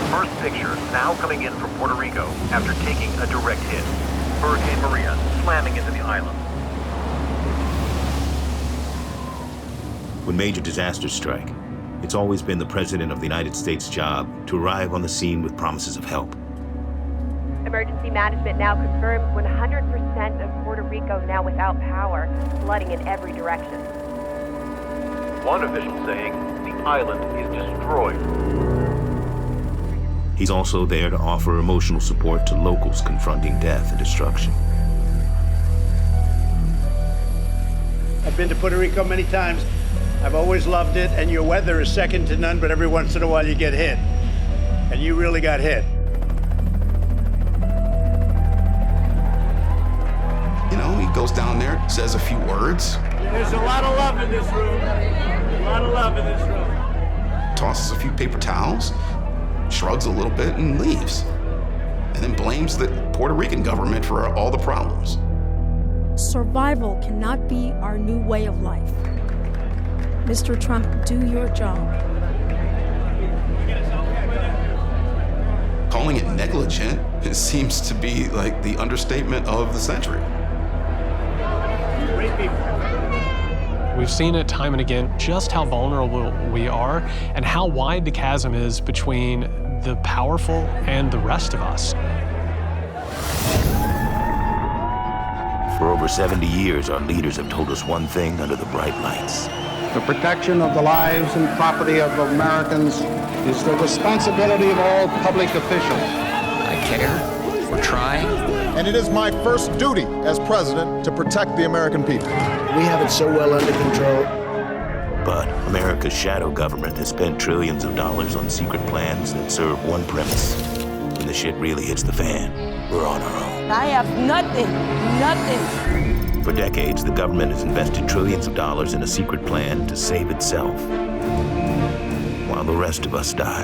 first picture now coming in from Puerto Rico after taking a direct hit. Hurricane Maria slamming into the island. When major disasters strike, it's always been the President of the United States' job to arrive on the scene with promises of help. Emergency management now confirms 100% of Puerto Rico now without power, flooding in every direction. One official saying the island is destroyed. He's also there to offer emotional support to locals confronting death and destruction. I've been to Puerto Rico many times. I've always loved it, and your weather is second to none, but every once in a while you get hit. And you really got hit. You know, he goes down there, says a few words. There's a lot of love in this room. A lot of love in this room. Tosses a few paper towels, shrugs a little bit, and leaves. And then blames the Puerto Rican government for all the problems. Survival cannot be our new way of life. Mr. Trump, do your job. Calling it negligent, it seems to be like the understatement of the century. Great people. We've seen it time and again just how vulnerable we are and how wide the chasm is between the powerful and the rest of us. For over 70 years, our leaders have told us one thing under the bright lights. The protection of the lives and property of Americans is the responsibility of all public officials. I care. We're trying. And it is my first duty as president to protect the American people. We have it so well under control. But America's shadow government has spent trillions of dollars on secret plans that serve one premise. When the shit really hits the fan, we're on our own. I have nothing. For decades, the government has invested trillions of dollars in a secret plan to save itself, while the rest of us die.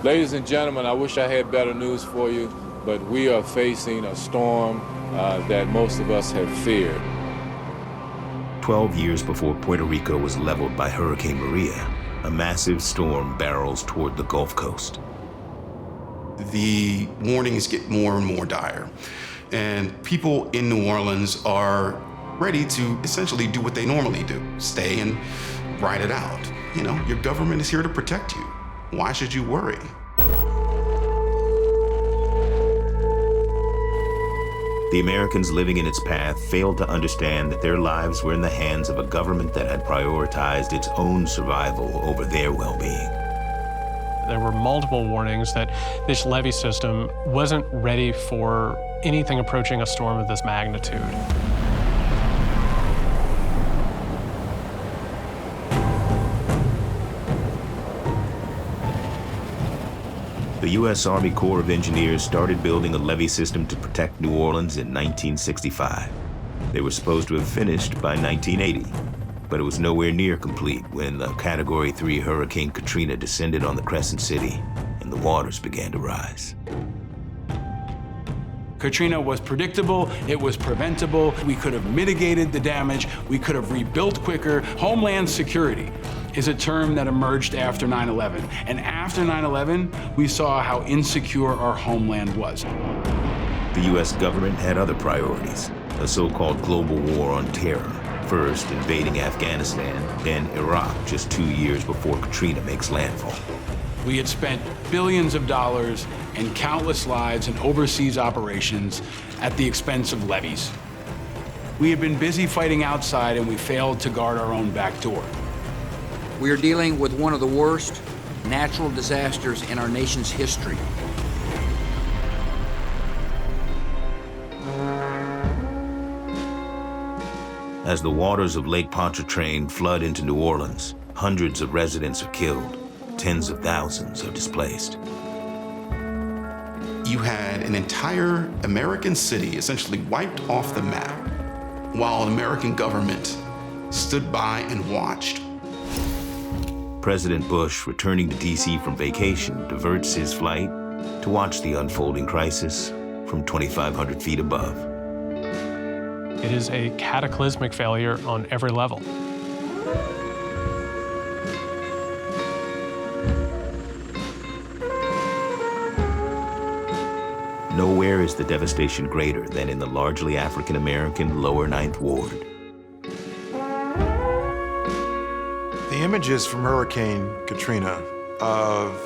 Ladies and gentlemen, I wish I had better news for you, but we are facing a storm that most of us have feared. 12 years before Puerto Rico was leveled by Hurricane Maria, a massive storm barrels toward the Gulf Coast. The warnings get more and more dire, and people in New Orleans are ready to essentially do what they normally do, stay and ride it out. You know, your government is here to protect you. Why should you worry? The Americans living in its path failed to understand that their lives were in the hands of a government that had prioritized its own survival over their well-being. There were multiple warnings that this levee system wasn't ready for anything approaching a storm of this magnitude. The U.S. Army Corps of Engineers started building a levee system to protect New Orleans in 1965. They were supposed to have finished by 1980, but it was nowhere near complete when the Category 3 Hurricane Katrina descended on the Crescent City and the waters began to rise. Katrina was predictable, it was preventable, we could have mitigated the damage, we could have rebuilt quicker. Homeland security is a term that emerged after 9/11. And after 9/11, we saw how insecure our homeland was. The U.S. government had other priorities, a so-called global war on terror, first invading Afghanistan, then Iraq just 2 years before Katrina makes landfall. We had spent billions of dollars and countless lives in overseas operations at the expense of levees. We had been busy fighting outside and we failed to guard our own back door. We are dealing with one of the worst natural disasters in our nation's history. As the waters of Lake Pontchartrain flood into New Orleans, hundreds of residents are killed, tens of thousands are displaced. You had an entire American city essentially wiped off the map, while the American government stood by and watched. President Bush, returning to D.C. from vacation, diverts his flight to watch the unfolding crisis from 2,500 feet above. It is a cataclysmic failure on every level. Nowhere is the devastation greater than in the largely African-American Lower Ninth Ward. The images from Hurricane Katrina of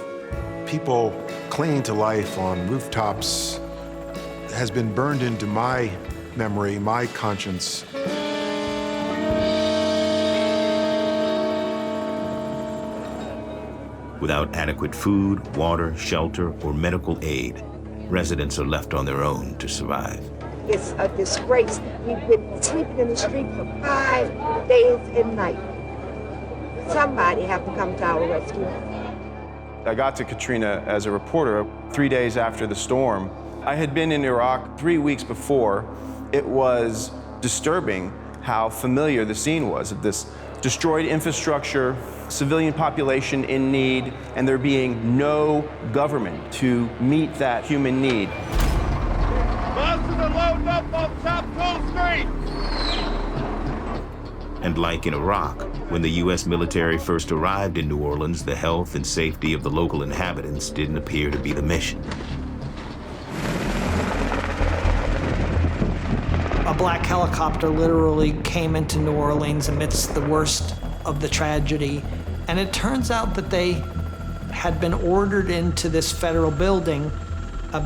people clinging to life on rooftops has been burned into my memory, my conscience. Without adequate food, water, shelter, or medical aid, residents are left on their own to survive. It's a disgrace. We've been sleeping in the street for 5 days and nights. Somebody have to come to our rescue. I got to Katrina as a reporter 3 days after the storm. I had been in Iraq 3 weeks before. It was disturbing how familiar the scene was of this destroyed infrastructure, civilian population in need, and there being no government to meet that human need. Buses are loading up on Top Cool Street! And like in Iraq, when the U.S. military first arrived in New Orleans, the health and safety of the local inhabitants didn't appear to be the mission. A black helicopter literally came into New Orleans amidst the worst of the tragedy, and it turns out that they had been ordered into this federal building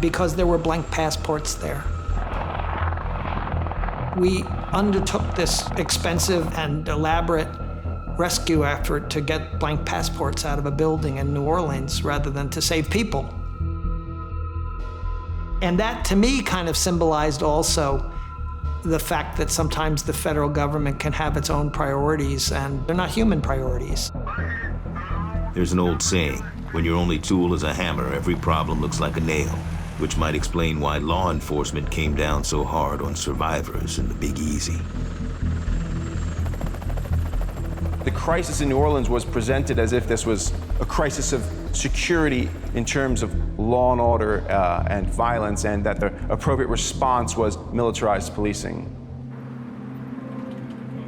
because there were blank passports there. We undertook this expensive and elaborate rescue effort to get blank passports out of a building in New Orleans rather than to save people. And that, to me, kind of symbolized also the fact that sometimes the federal government can have its own priorities, and they're not human priorities. There's an old saying, when your only tool is a hammer, every problem looks like a nail, which might explain why law enforcement came down so hard on survivors in the Big Easy. The crisis in New Orleans was presented as if this was a crisis of security in terms of law and order and violence, and that the appropriate response was militarized policing.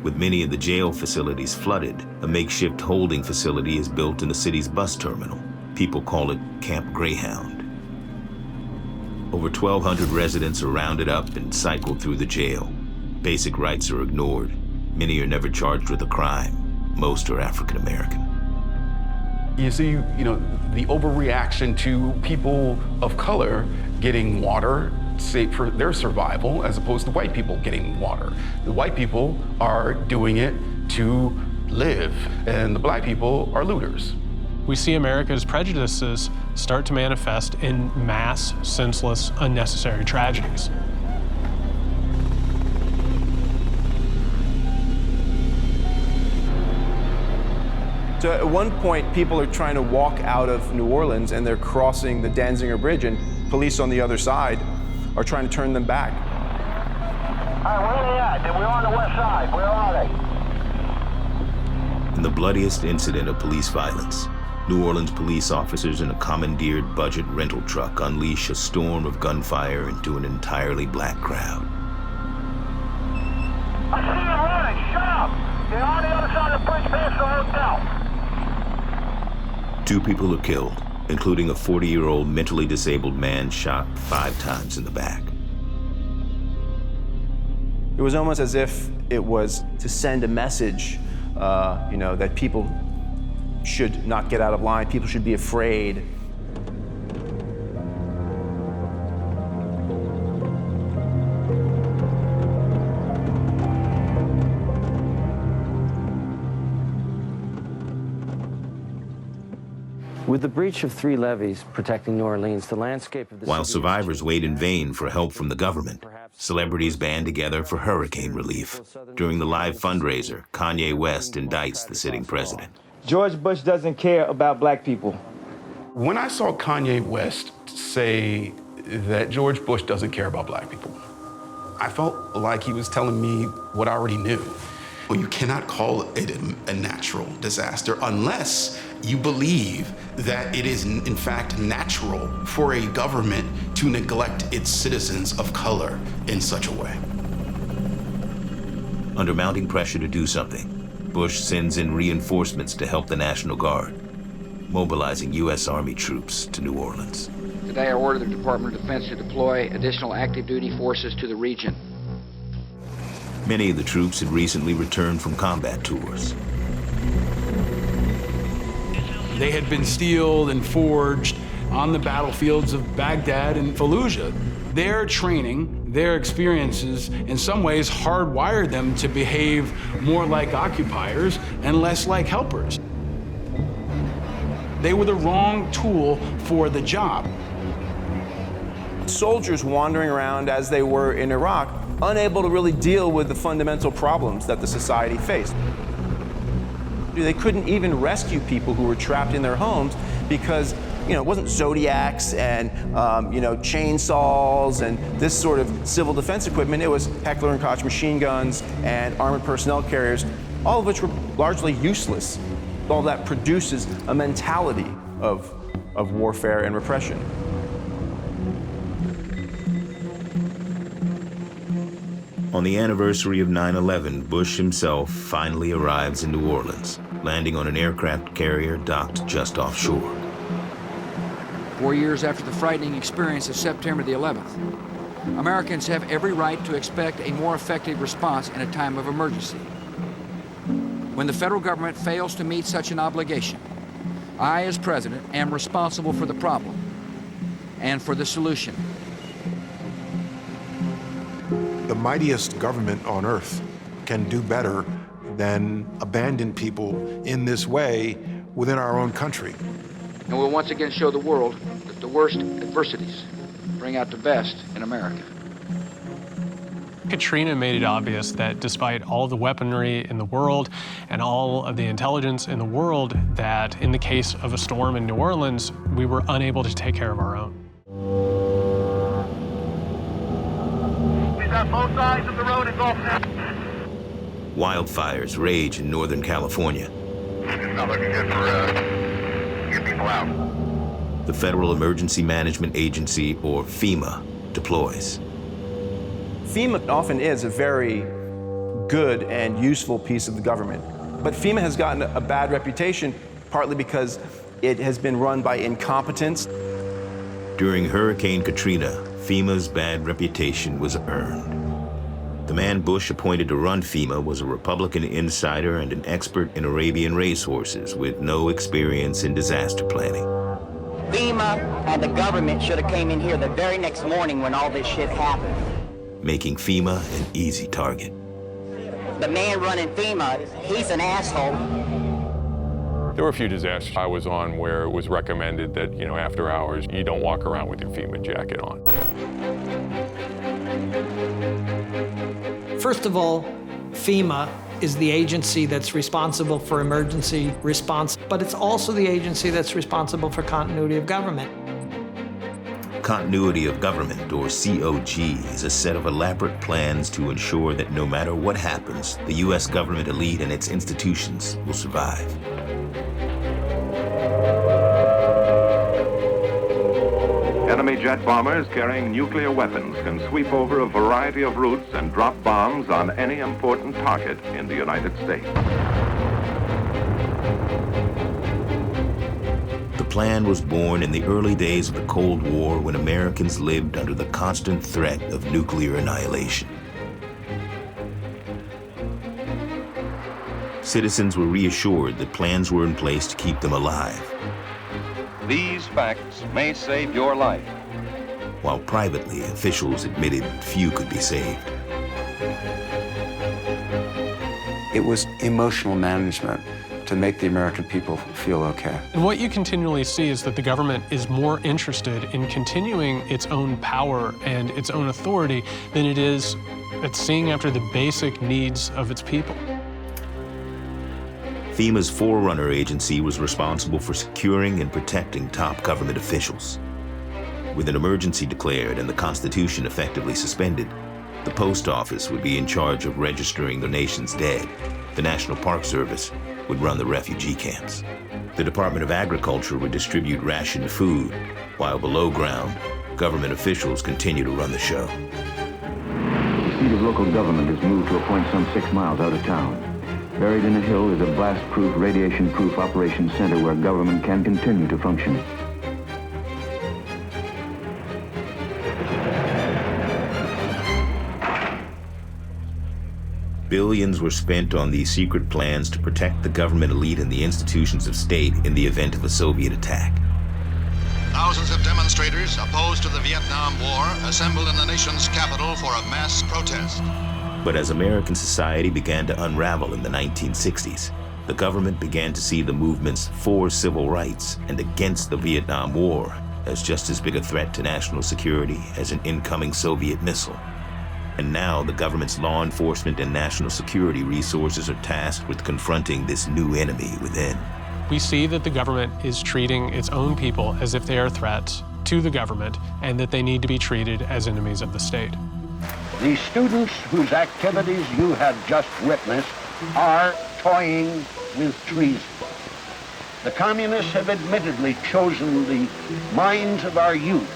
With many of the jail facilities flooded, a makeshift holding facility is built in the city's bus terminal. People call it Camp Greyhound. Over 1,200 residents are rounded up and cycled through the jail. Basic rights are ignored. Many are never charged with a crime. Most are African American. You see, the overreaction to people of color getting water, say, for their survival, as opposed to white people getting water. The white people are doing it to live, and the black people are looters. We see America's prejudices start to manifest in mass, senseless, unnecessary tragedies. So at one point, people are trying to walk out of New Orleans, and they're crossing the Danziger Bridge, and police on the other side are trying to turn them back. All right, where are they at? We're on the west side. Where are they? In the bloodiest incident of police violence, New Orleans police officers in a commandeered budget rental truck unleash a storm of gunfire into an entirely black crowd. I see them running. Shut up! They're on the other side of the bridge past the hotel. 2 people are killed, including a 40-year-old mentally disabled man shot 5 times in the back. It was almost as if it was to send a message, that people should not get out of line, people should be afraid. With the breach of 3 levees protecting New Orleans, the landscape of the While city survivors wait in vain for help from the government, celebrities band together for hurricane relief. During the live fundraiser, Kanye West indicts the sitting president. George Bush doesn't care about black people. When I saw Kanye West say that George Bush doesn't care about black people, I felt like he was telling me what I already knew. Well, you cannot call it a natural disaster unless you believe that it is in fact natural for a government to neglect its citizens of color in such a way. Under mounting pressure to do something, Bush sends in reinforcements to help the National Guard, mobilizing U.S. Army troops to New Orleans. Today I ordered the Department of Defense to deploy additional active duty forces to the region. Many of the troops had recently returned from combat tours. They had been steeled and forged on the battlefields of Baghdad and Fallujah. Their training, their experiences, in some ways hardwired them to behave more like occupiers and less like helpers. They were the wrong tool for the job. Soldiers wandering around as they were in Iraq, unable to really deal with the fundamental problems that the society faced. They couldn't even rescue people who were trapped in their homes because, it wasn't Zodiacs and, chainsaws and this sort of civil defense equipment. It was Heckler and Koch machine guns and armored personnel carriers, all of which were largely useless. All that produces a mentality of warfare and repression. On the anniversary of 9/11, Bush himself finally arrives in New Orleans, landing on an aircraft carrier docked just offshore. 4 years after the frightening experience of September the 11th, Americans have every right to expect a more effective response in a time of emergency. When the federal government fails to meet such an obligation, I, as president, am responsible for the problem and for the solution. The mightiest government on earth can do better than abandon people in this way within our own country. And we'll once again show the world that the worst adversities bring out the best in America. Katrina made it obvious that despite all the weaponry in the world and all of the intelligence in the world, that in the case of a storm in New Orleans, we were unable to take care of our own. We've got both sides of the road engulfed now. Wildfires rage in Northern California. It's not looking good for get people out. The Federal Emergency Management Agency, or FEMA, deploys. FEMA often is a very good and useful piece of the government, but FEMA has gotten a bad reputation, partly because it has been run by incompetence. During Hurricane Katrina, FEMA's bad reputation was earned. The man Bush appointed to run FEMA was a Republican insider and an expert in Arabian racehorses with no experience in disaster planning. FEMA and the government should have came in here the very next morning when all this shit happened. Making FEMA an easy target. The man running FEMA, he's an asshole. There were a few disasters I was on where it was recommended that, after hours, you don't walk around with your FEMA jacket on. First of all, FEMA is the agency that's responsible for emergency response, but it's also the agency that's responsible for continuity of government. Continuity of government, or COG, is a set of elaborate plans to ensure that no matter what happens, the U.S. government elite and its institutions will survive. Enemy jet bombers carrying nuclear weapons can sweep over a variety of routes and drop bombs on any important target in the United States. The plan was born in the early days of the Cold War, when Americans lived under the constant threat of nuclear annihilation. Citizens were reassured that plans were in place to keep them alive. These facts may save your life. While privately, officials admitted few could be saved. It was emotional management to make the American people feel okay. And what you continually see is that the government is more interested in continuing its own power and its own authority than it is at seeing after the basic needs of its people. FEMA's forerunner agency was responsible for securing and protecting top government officials. With an emergency declared and the Constitution effectively suspended, the post office would be in charge of registering the nation's dead The National Park Service would run the refugee camps. The Department of Agriculture would distribute rationed food, while below ground, government officials continue to run the show. The seat of local government is moved to a point some 6 miles out of town. Buried in a hill is a blast-proof, radiation-proof operations center where government can continue to function. Billions were spent on these secret plans to protect the government elite and the institutions of state in the event of a Soviet attack. Thousands of demonstrators opposed to the Vietnam War assembled in the nation's capital for a mass protest. But as American society began to unravel in the 1960s, the government began to see the movements for civil rights and against the Vietnam War as just as big a threat to national security as an incoming Soviet missile. And now the government's law enforcement and national security resources are tasked with confronting this new enemy within. We see that the government is treating its own people as if they are threats to the government and that they need to be treated as enemies of the state. The students whose activities you have just witnessed are toying with treason. The communists have admittedly chosen the minds of our youth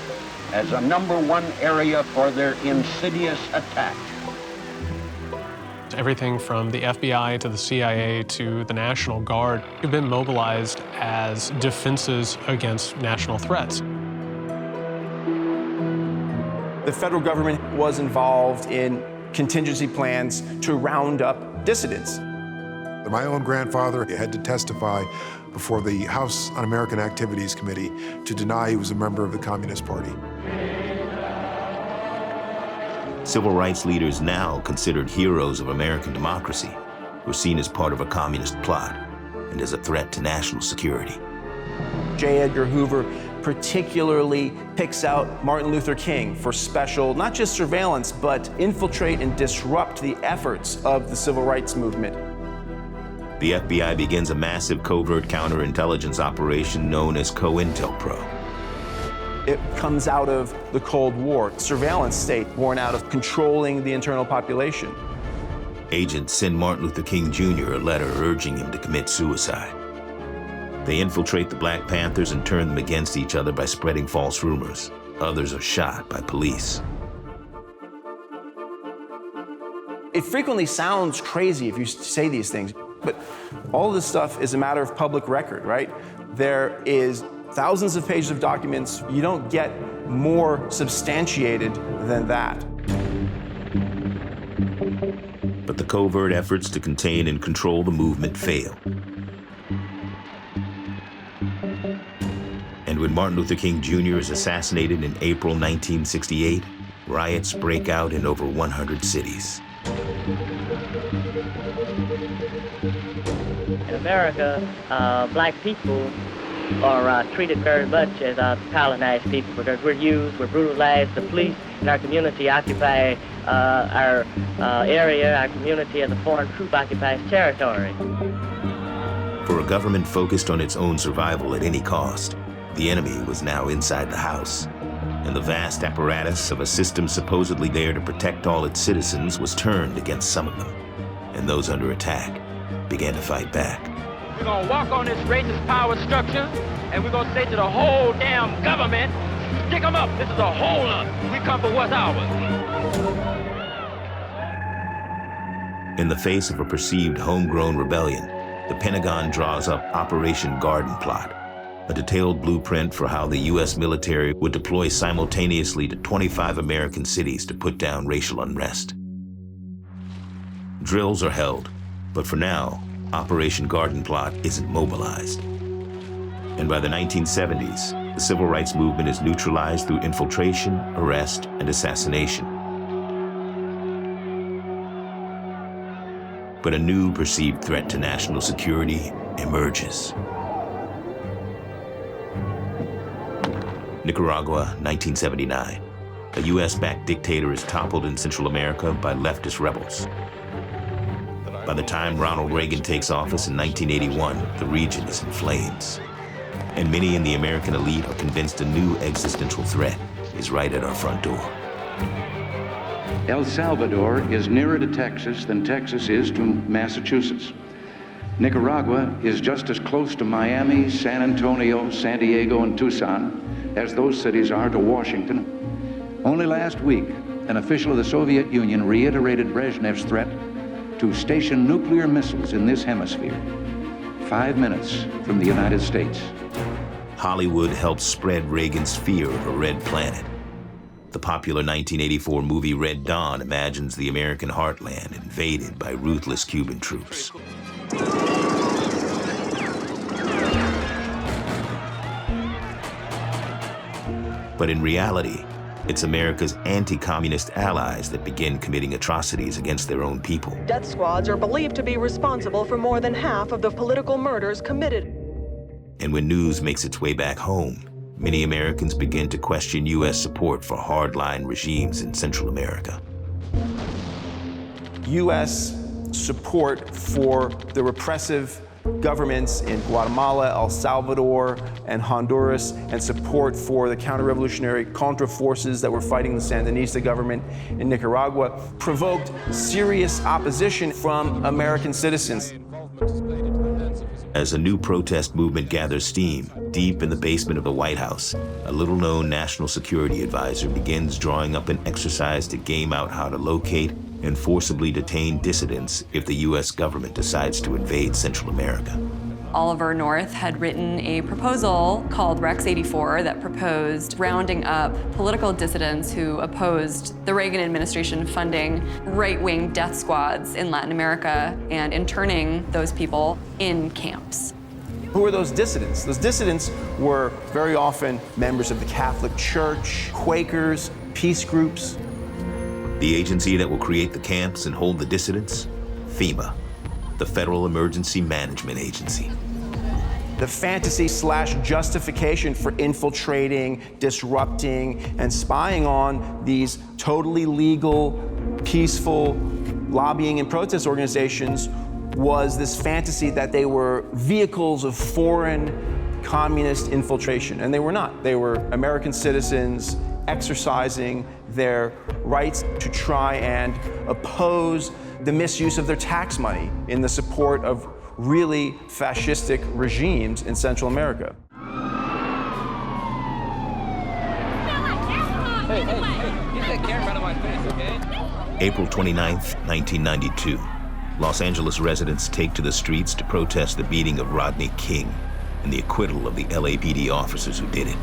as a #1 area for their insidious attack. Everything from the FBI to the CIA to the National Guard have been mobilized as defenses against national threats. The federal government was involved in contingency plans to round up dissidents. My own grandfather had to testify before the House Un-American Activities Committee to deny he was a member of the Communist Party. Civil rights leaders now considered heroes of American democracy were seen as part of a communist plot and as a threat to national security. J. Edgar Hoover particularly picks out Martin Luther King for special, not just surveillance, but infiltrate and disrupt the efforts of the civil rights movement. The FBI begins a massive covert counterintelligence operation known as COINTELPRO. It comes out of the Cold War, surveillance state born out of controlling the internal population. Agents send Martin Luther King Jr. a letter urging him to commit suicide. They infiltrate the Black Panthers and turn them against each other by spreading false rumors. Others are shot by police. It frequently sounds crazy if you say these things, but all this stuff is a matter of public record, right? There is thousands of pages of documents. You don't get more substantiated than that. But the covert efforts to contain and control the movement fail. And when Martin Luther King Jr. is assassinated in April 1968, riots break out in over 100 cities. In America, black people are treated very much as colonized people because we're used, we're brutalized. The police in our community occupy our area, our community as a foreign troop occupies territory. For a government focused on its own survival at any cost, the enemy was now inside the house, and the vast apparatus of a system supposedly there to protect all its citizens was turned against some of them, and those under attack began to fight back. We're gonna walk on this racist power structure, and we're gonna say to the whole damn government, stick them up, this is a hold-up, we come for what's ours. In the face of a perceived homegrown rebellion, the Pentagon draws up Operation Garden Plot, a detailed blueprint for how the U.S. military would deploy simultaneously to 25 American cities to put down racial unrest. Drills are held, but for now, Operation Garden Plot isn't mobilized. And by the 1970s, the civil rights movement is neutralized through infiltration, arrest, and assassination. But a new perceived threat to national security emerges. Nicaragua, 1979. A US-backed dictator is toppled in Central America by leftist rebels. By the time Ronald Reagan takes office in 1981, the region is in flames. And many in the American elite are convinced a new existential threat is right at our front door. El Salvador is nearer to Texas than Texas is to Massachusetts. Nicaragua is just as close to Miami, San Antonio, San Diego, and Tucson as those cities are to Washington. Only last week, an official of the Soviet Union reiterated Brezhnev's threat to station nuclear missiles in this hemisphere, 5 minutes from the United States. Hollywood helped spread Reagan's fear of a red planet. The popular 1984 movie Red Dawn imagines the American heartland invaded by ruthless Cuban troops. But in reality, it's America's anti-communist allies that begin committing atrocities against their own people. Death squads are believed to be responsible for more than half of the political murders committed. And when news makes its way back home, many Americans begin to question U.S. support for hardline regimes in Central America. U.S. support for the repressive governments in Guatemala, El Salvador, and Honduras, and support for the counter-revolutionary Contra forces that were fighting the Sandinista government in Nicaragua provoked serious opposition from American citizens. As a new protest movement gathers steam, deep in the basement of the White House, a little-known national security advisor begins drawing up an exercise to game out how to locate and forcibly detain dissidents if the U.S. government decides to invade Central America. Oliver North had written a proposal called Rex 84 that proposed rounding up political dissidents who opposed the Reagan administration funding right-wing death squads in Latin America and interning those people in camps. Who are those dissidents? Those dissidents were very often members of the Catholic Church, Quakers, peace groups. The agency that will create the camps and hold the dissidents? FEMA, the Federal Emergency Management Agency. The fantasy/justification for infiltrating, disrupting, and spying on these totally legal, peaceful lobbying and protest organizations was this fantasy that they were vehicles of foreign communist infiltration, and they were not. They were American citizens exercising their rights to try and oppose the misuse of their tax money in the support of really fascistic regimes in Central America. Hey, get that camera out of my face, okay? April 29th, 1992. Los Angeles residents take to the streets to protest the beating of Rodney King and the acquittal of the LAPD officers who did it.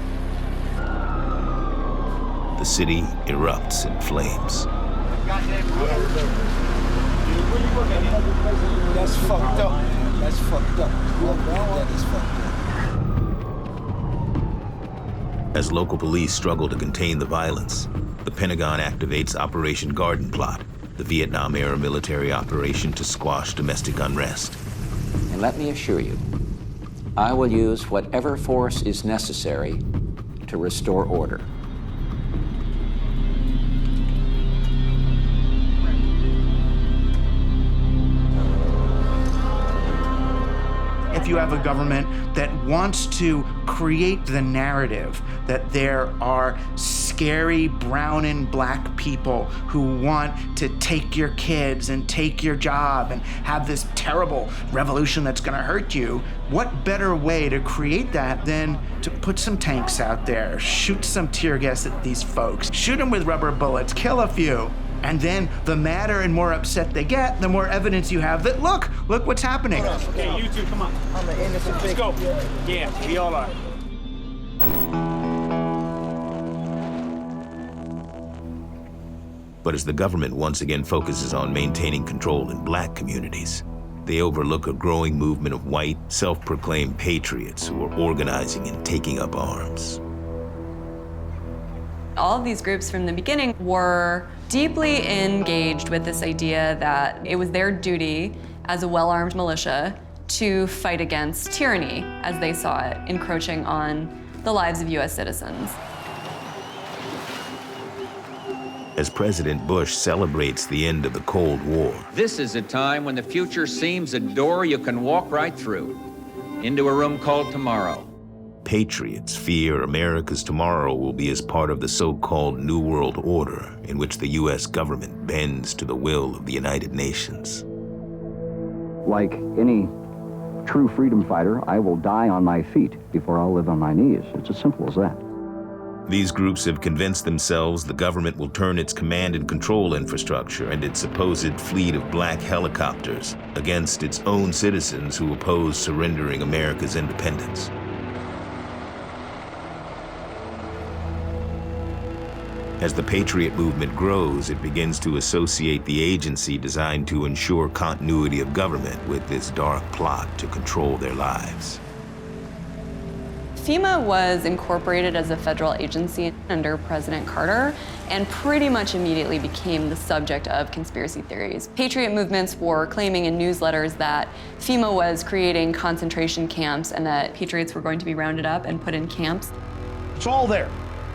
The city erupts in flames. That's fucked up. That's fucked up. That is fucked up. As local police struggle to contain the violence, the Pentagon activates Operation Garden Plot, the Vietnam-era military operation to squash domestic unrest. And let me assure you, I will use whatever force is necessary to restore order. If you have a government that wants to create the narrative that there are scary brown and black people who want to take your kids and take your job and have this terrible revolution that's gonna hurt you, what better way to create that than to put some tanks out there, shoot some tear gas at these folks, shoot them with rubber bullets, kill a few. And then the madder and more upset they get, the more evidence you have that, look what's happening. Okay, you two, come on. I'm an innocent Let's go. Yeah, we all are. But as the government once again focuses on maintaining control in black communities, they overlook a growing movement of white, self-proclaimed patriots who are organizing and taking up arms. All of these groups from the beginning were deeply engaged with this idea that it was their duty as a well-armed militia to fight against tyranny as they saw it encroaching on the lives of US citizens. As President Bush celebrates the end of the Cold War, This is a time when the future seems a door you can walk right through, into a room called tomorrow. patriots fear America's tomorrow will be as part of the so-called New World Order, in which the U.S. government bends to the will of the United Nations. Like any true freedom fighter, I will die on my feet before I'll live on my knees. It's as simple as that. These groups have convinced themselves the government will turn its command and control infrastructure and its supposed fleet of black helicopters against its own citizens who oppose surrendering America's independence. As the Patriot movement grows, it begins to associate the agency designed to ensure continuity of government with this dark plot to control their lives. FEMA was incorporated as a federal agency under President Carter and pretty much immediately became the subject of conspiracy theories. Patriot movements were claiming in newsletters that FEMA was creating concentration camps and that patriots were going to be rounded up and put in camps. It's all there.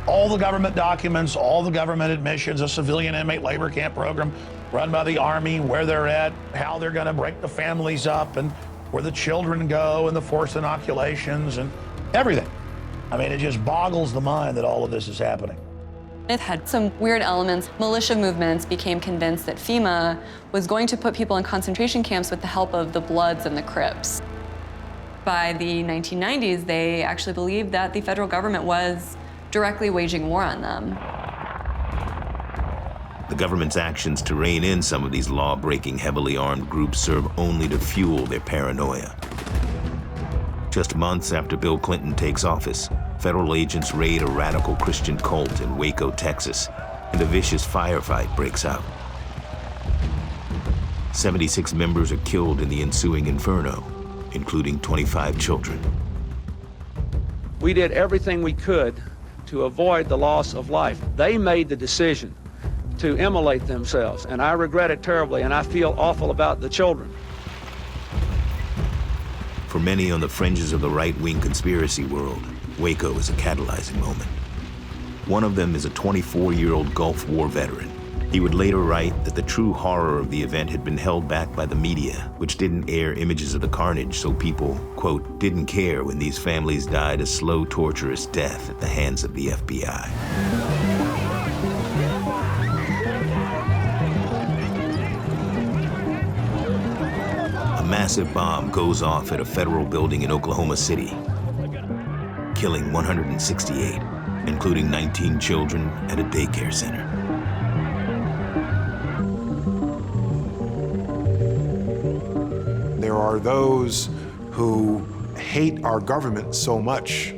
All the government documents, all the government admissions, a civilian inmate labor camp program run by the Army, where they're at, how they're going to break the families up, and where the children go, and the forced inoculations, and everything. I mean, it just boggles the mind that all of this is happening. It had some weird elements. Militia movements became convinced that FEMA was going to put people in concentration camps with the help of the Bloods and the Crips. By the 1990s, they actually believed that the federal government was directly waging war on them. The government's actions to rein in some of these law-breaking, heavily armed groups serve only to fuel their paranoia. Just months after Bill Clinton takes office, federal agents raid a radical Christian cult in Waco, Texas, and a vicious firefight breaks out. 76 members are killed in the ensuing inferno, including 25 children. We did everything we could to avoid the loss of life. They made the decision to immolate themselves, and I regret it terribly, and I feel awful about the children. For many on the fringes of the right-wing conspiracy world, Waco is a catalyzing moment. One of them is a 24-year-old Gulf War veteran. He would later write that the true horror of the event had been held back by the media, which didn't air images of the carnage, so people, quote, didn't care when these families died a slow, torturous death at the hands of the FBI. A massive bomb goes off at a federal building in Oklahoma City, killing 168, including 19 children at a daycare center. There are those who hate our government so much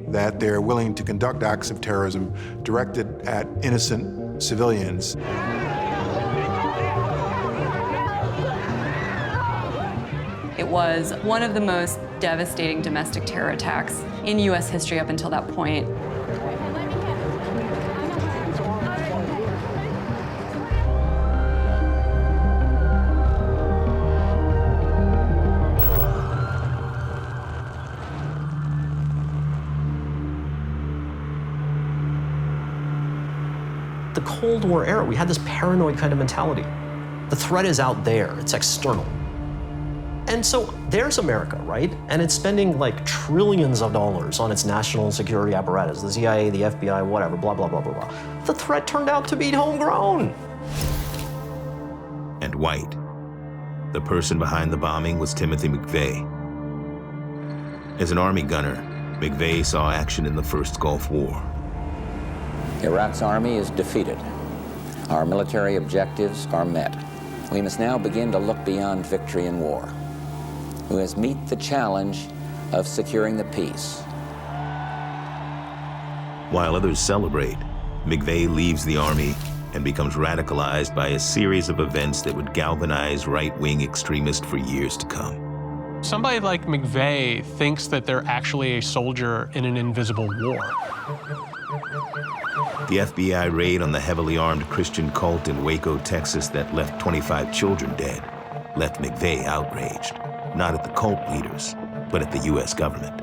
that they're willing to conduct acts of terrorism directed at innocent civilians. It was one of the most devastating domestic terror attacks in U.S. history up until that point. The Cold War era, we had this paranoid kind of mentality. The threat is out there, it's external. And so there's America, right? And it's spending like trillions of dollars on its national security apparatus, the CIA, the FBI, whatever, blah, blah, blah, blah, blah. The threat turned out to be homegrown. And white. The person behind the bombing was Timothy McVeigh. As an Army gunner, McVeigh saw action in the First Gulf War. Iraq's army is defeated. Our military objectives are met. We must now begin to look beyond victory in war. We must meet the challenge of securing the peace. While others celebrate, McVeigh leaves the Army and becomes radicalized by a series of events that would galvanize right-wing extremists for years to come. Somebody like McVeigh thinks that they're actually a soldier in an invisible war. The FBI raid on the heavily armed Christian cult in Waco, Texas that left 25 children dead left McVeigh outraged, not at the cult leaders, but at the U.S. government.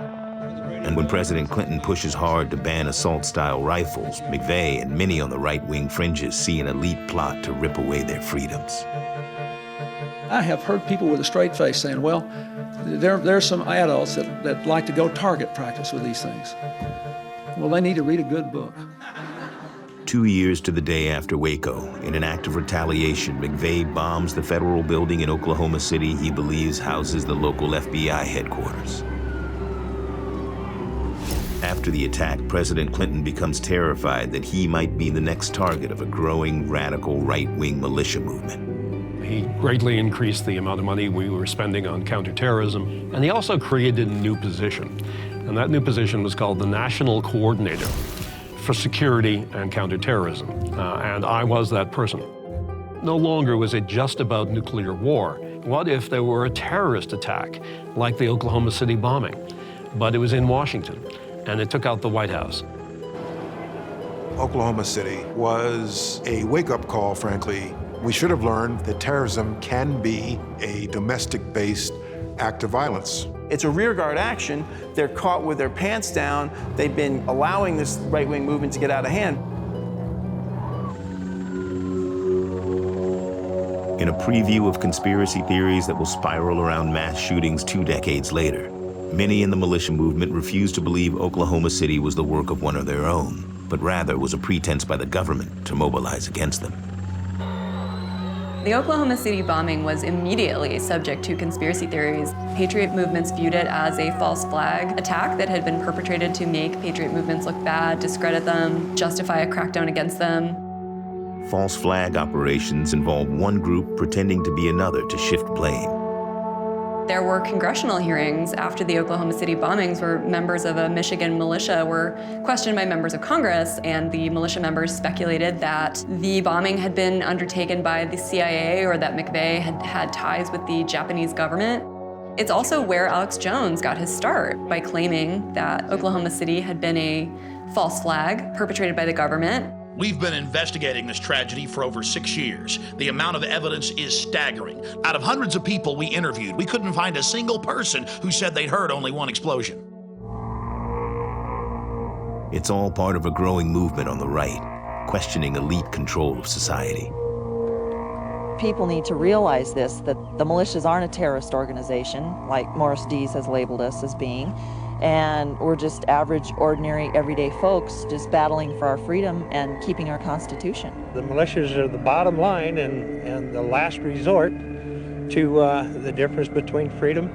And when President Clinton pushes hard to ban assault-style rifles, McVeigh and many on the right-wing fringes see an elite plot to rip away their freedoms. I have heard people with a straight face saying, well, there's some adults that like to go target practice with these things. Well, they need to read a good book. 2 years to the day after Waco, in an act of retaliation, McVeigh bombs the federal building in Oklahoma City he believes houses the local FBI headquarters. After the attack, President Clinton becomes terrified that he might be the next target of a growing radical right-wing militia movement. He greatly increased the amount of money we were spending on counterterrorism, and he also created a new position. And that new position was called the National Coordinator for Security and Counterterrorism. And I was that person. No longer was it just about nuclear war. What if there were a terrorist attack, like the Oklahoma City bombing? But it was in Washington, and it took out the White House. Oklahoma City was a wake-up call, frankly. We should have learned that terrorism can be a domestic-based act of violence. It's a rearguard action. They're caught with their pants down. They've been allowing this right-wing movement to get out of hand. In a preview of conspiracy theories that will spiral around mass shootings 2 decades later, many in the militia movement refused to believe Oklahoma City was the work of one of their own, but rather was a pretense by the government to mobilize against them. The Oklahoma City bombing was immediately subject to conspiracy theories. Patriot movements viewed it as a false flag attack that had been perpetrated to make patriot movements look bad, discredit them, justify a crackdown against them. False flag operations involve one group pretending to be another to shift blame. There were congressional hearings after the Oklahoma City bombings where members of a Michigan militia were questioned by members of Congress, and the militia members speculated that the bombing had been undertaken by the CIA or that McVeigh had had ties with the Japanese government. It's also where Alex Jones got his start by claiming that Oklahoma City had been a false flag perpetrated by the government. We've been investigating this tragedy for over 6 years. The amount of evidence is staggering. Out of hundreds of people we interviewed, we couldn't find a single person who said they'd heard only one explosion. It's all part of a growing movement on the right, questioning elite control of society. People need to realize this, that the militias aren't a terrorist organization, like Morris Dees has labeled us as being. And we're just average, ordinary, everyday folks just battling for our freedom and keeping our Constitution. The militias are the bottom line and the last resort to the difference between freedom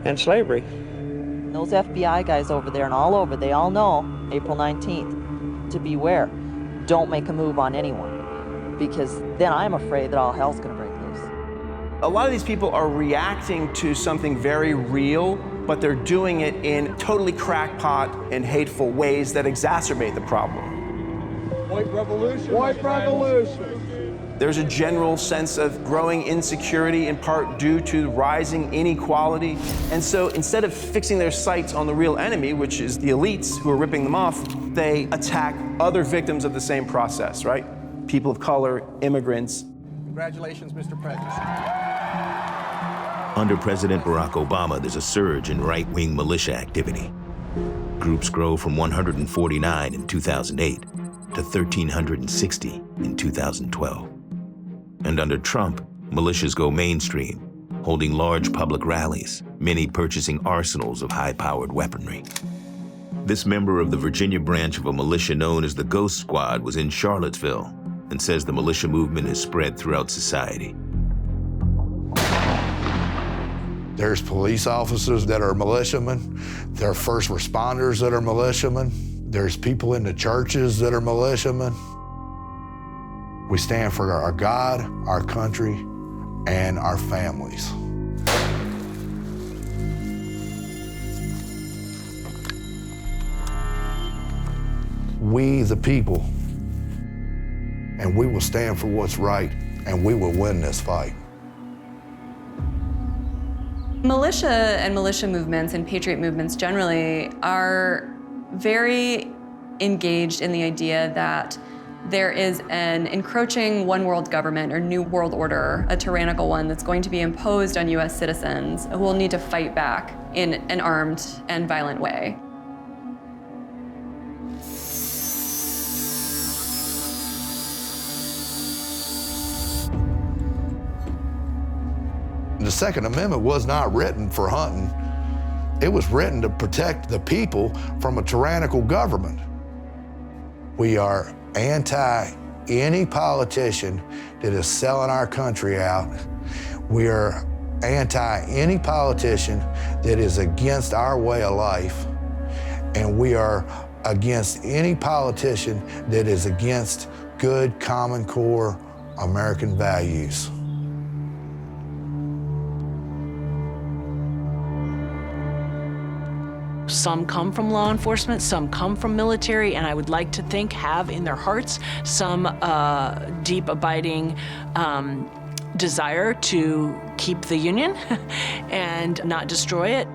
and slavery. Those FBI guys over there and all over, they all know April 19th to beware. Don't make a move on anyone, because then I'm afraid that all hell's going to break loose. A lot of these people are reacting to something very real, but they're doing it in totally crackpot and hateful ways that exacerbate the problem. White revolution. White revolution. There's a general sense of growing insecurity, in part due to rising inequality. And so instead of fixing their sights on the real enemy, which is the elites who are ripping them off, they attack other victims of the same process, right? People of color, immigrants. Congratulations, Mr. President. Under President Barack Obama, there's a surge in right-wing militia activity. Groups grow from 149 in 2008 to 1,360 in 2012. And under Trump, militias go mainstream, holding large public rallies, many purchasing arsenals of high-powered weaponry. This member of the Virginia branch of a militia known as the Ghost Squad was in Charlottesville and says the militia movement is spread throughout society. There's police officers that are militiamen. There are first responders that are militiamen. There's people in the churches that are militiamen. We stand for our God, our country, and our families. We, the people, and we will stand for what's right, and we will win this fight. Militia and militia movements and patriot movements generally are very engaged in the idea that there is an encroaching one world government or new world order, a tyrannical one that's going to be imposed on US citizens who will need to fight back in an armed and violent way. Second Amendment was not written for hunting. It was written to protect the people from a tyrannical government. We are anti any politician that is selling our country out. We are anti any politician that is against our way of life. And we are against any politician that is against good Common Core American values. Some come from law enforcement, some come from military, and I would like to think have in their hearts some deep, abiding desire to keep the Union and not destroy it.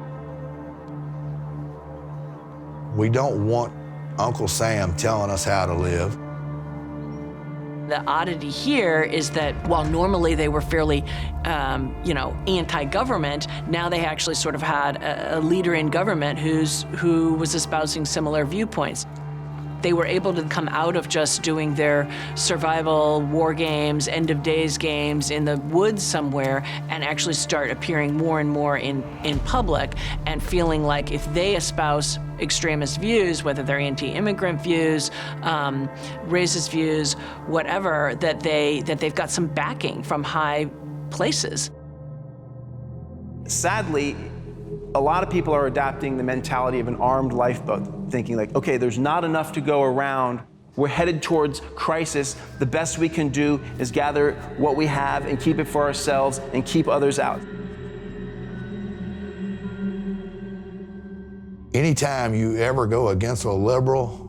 We don't want Uncle Sam telling us how to live. The oddity here is that while normally they were fairly, anti-government, now they actually sort of had a leader in government who was espousing similar viewpoints. They were able to come out of just doing their survival war games, end of days games in the woods somewhere, and actually start appearing more and more in public and feeling like if they espouse extremist views, whether they're anti-immigrant views, racist views, whatever, that they've got some backing from high places. Sadly, a lot of people are adopting the mentality of an armed lifeboat, thinking like, okay, there's not enough to go around. We're headed towards crisis. The best we can do is gather what we have and keep it for ourselves and keep others out. Anytime you ever go against a liberal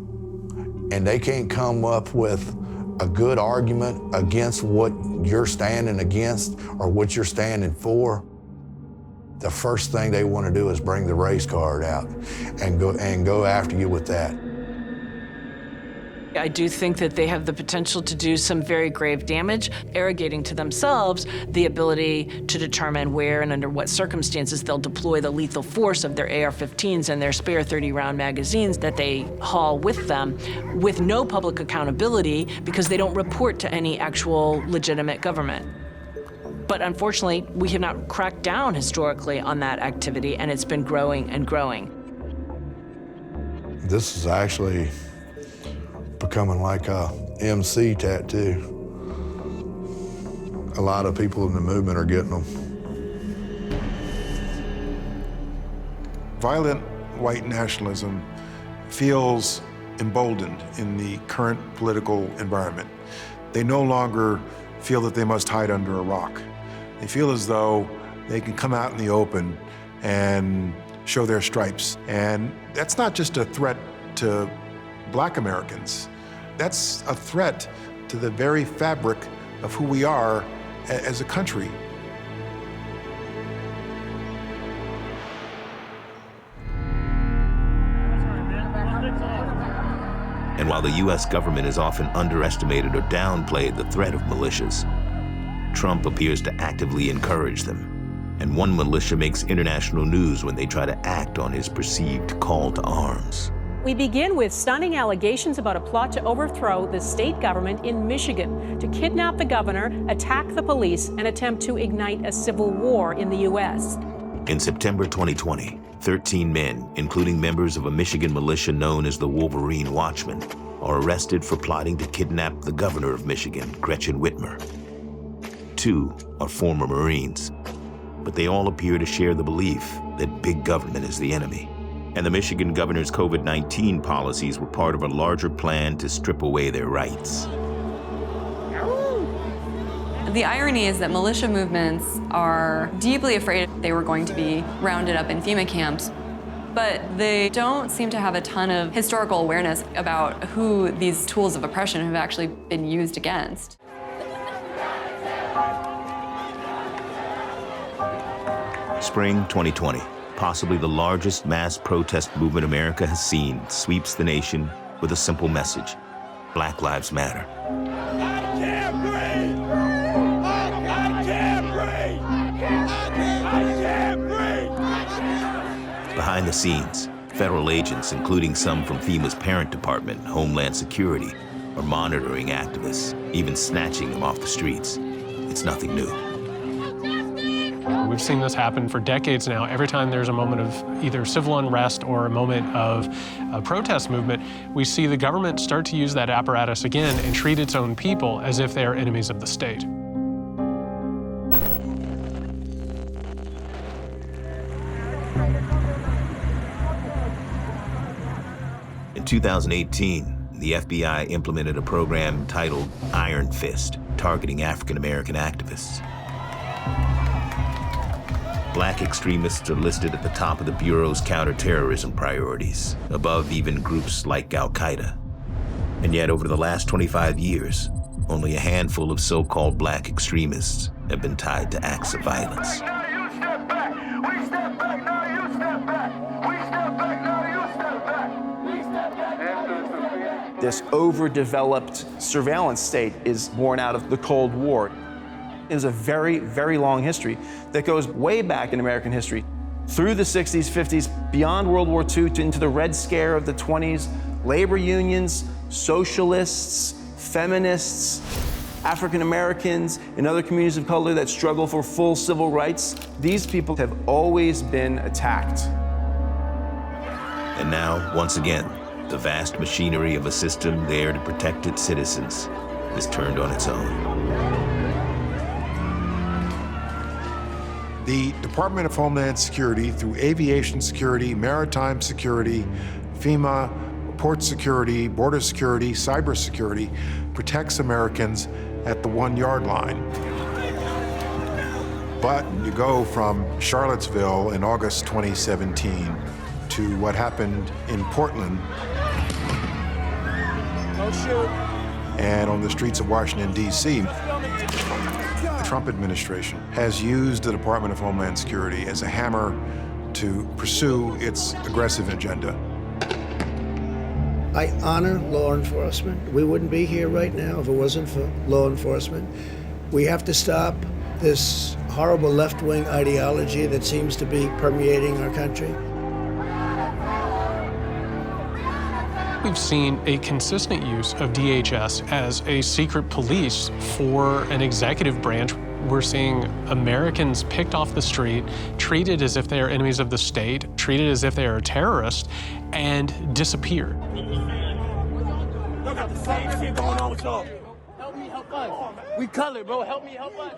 and they can't come up with a good argument against what you're standing against or what you're standing for, the first thing they want to do is bring the race card out and go after you with that. I do think that they have the potential to do some very grave damage, arrogating to themselves the ability to determine where and under what circumstances they'll deploy the lethal force of their AR-15s and their spare 30-round magazines that they haul with them, with no public accountability because they don't report to any actual legitimate government. But unfortunately, we have not cracked down historically on that activity, and it's been growing and growing. This is actually becoming like a MC tattoo. A lot of people in the movement are getting them. Violent white nationalism feels emboldened in the current political environment. They no longer feel that they must hide under a rock. They feel as though they can come out in the open and show their stripes. And that's not just a threat to Black Americans. That's a threat to the very fabric of who we are as a country. And while the U.S. government has often underestimated or downplayed the threat of militias, Trump appears to actively encourage them. And one militia makes international news when they try to act on his perceived call to arms. We begin with stunning allegations about a plot to overthrow the state government in Michigan, to kidnap the governor, attack the police, and attempt to ignite a civil war in the U.S. In September 2020, 13 men, including members of a Michigan militia known as the Wolverine Watchmen, are arrested for plotting to kidnap the governor of Michigan, Gretchen Whitmer. 2 are former Marines, but they all appear to share the belief that big government is the enemy. And the Michigan governor's COVID-19 policies were part of a larger plan to strip away their rights. The irony is that militia movements are deeply afraid they were going to be rounded up in FEMA camps, but they don't seem to have a ton of historical awareness about who these tools of oppression have actually been used against. Spring 2020, possibly the largest mass protest movement America has seen, sweeps the nation with a simple message: Black Lives Matter. Behind the scenes, federal agents, including some from FEMA's parent department, Homeland Security, are monitoring activists, even snatching them off the streets. It's nothing new. We've seen this happen for decades now. Every time there's a moment of either civil unrest or a moment of a protest movement, we see the government start to use that apparatus again and treat its own people as if they are enemies of the state. In 2018, the FBI implemented a program titled Iron Fist, targeting African-American activists. Black extremists are listed at the top of the Bureau's counterterrorism priorities, above even groups like Al-Qaeda. And yet, over the last 25 years, only a handful of so-called black extremists have been tied to acts of violence. This overdeveloped surveillance state is born out of the Cold War. It is a very, very long history that goes way back in American history, through the 60s, 50s, beyond World War II, into the Red Scare of the 20s, labor unions, socialists, feminists, African Americans, and other communities of color that struggle for full civil rights. These people have always been attacked. And now, once again, the vast machinery of a system there to protect its citizens is turned on its own. The Department of Homeland Security, through aviation security, maritime security, FEMA, port security, border security, cyber security, protects Americans at the 1 yard line. But you go from Charlottesville in August 2017 to what happened in Portland and on the streets of Washington, D.C. The Trump administration has used the Department of Homeland Security as a hammer to pursue its aggressive agenda. I honor law enforcement. We wouldn't be here right now if it wasn't for law enforcement. We have to stop this horrible left-wing ideology that seems to be permeating our country. We've seen a consistent use of DHS as a secret police for an executive branch. We're seeing Americans picked off the street, treated as if they are enemies of the state, treated as if they are terrorists, and disappeared. Look at the same shit going on with y'all. Help me, help us. We colored, bro. Help me, help us.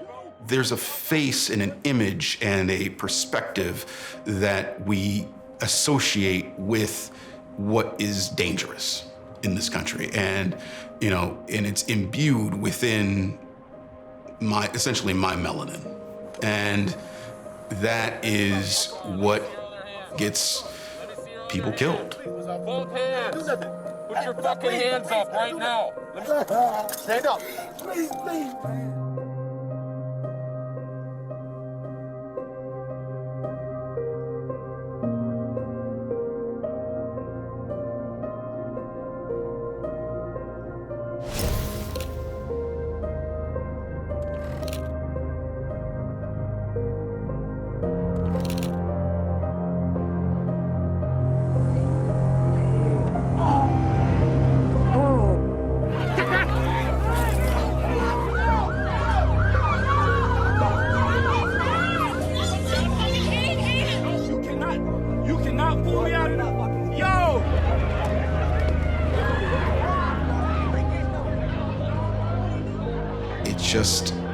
There's a face and an image and a perspective that we associate with what is dangerous in this country. And, and it's imbued within essentially my melanin. And that is what gets people killed. Both hands. Put your fucking hands up right now. Stand up. Please, please.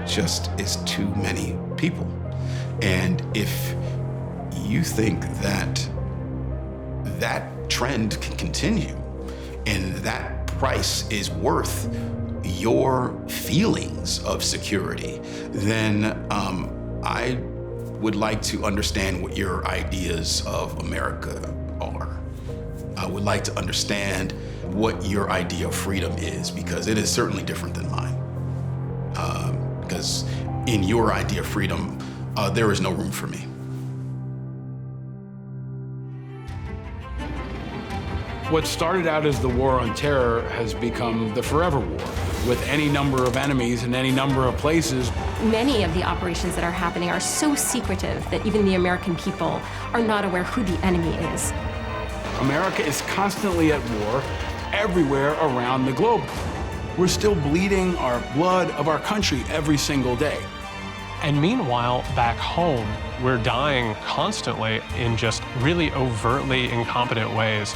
Just is too many people. And if you think that that trend can continue and that price is worth your feelings of security, then I would like to understand what your ideas of America are. I would like to understand what your idea of freedom is, because it is certainly different than mine. Because in your idea of freedom, there is no room for me. What started out as the war on terror has become the forever war, with any number of enemies in any number of places. Many of the operations that are happening are so secretive that even the American people are not aware who the enemy is. America is constantly at war everywhere around the globe. We're still bleeding our blood of our country every single day. And meanwhile, back home, we're dying constantly in just really overtly incompetent ways.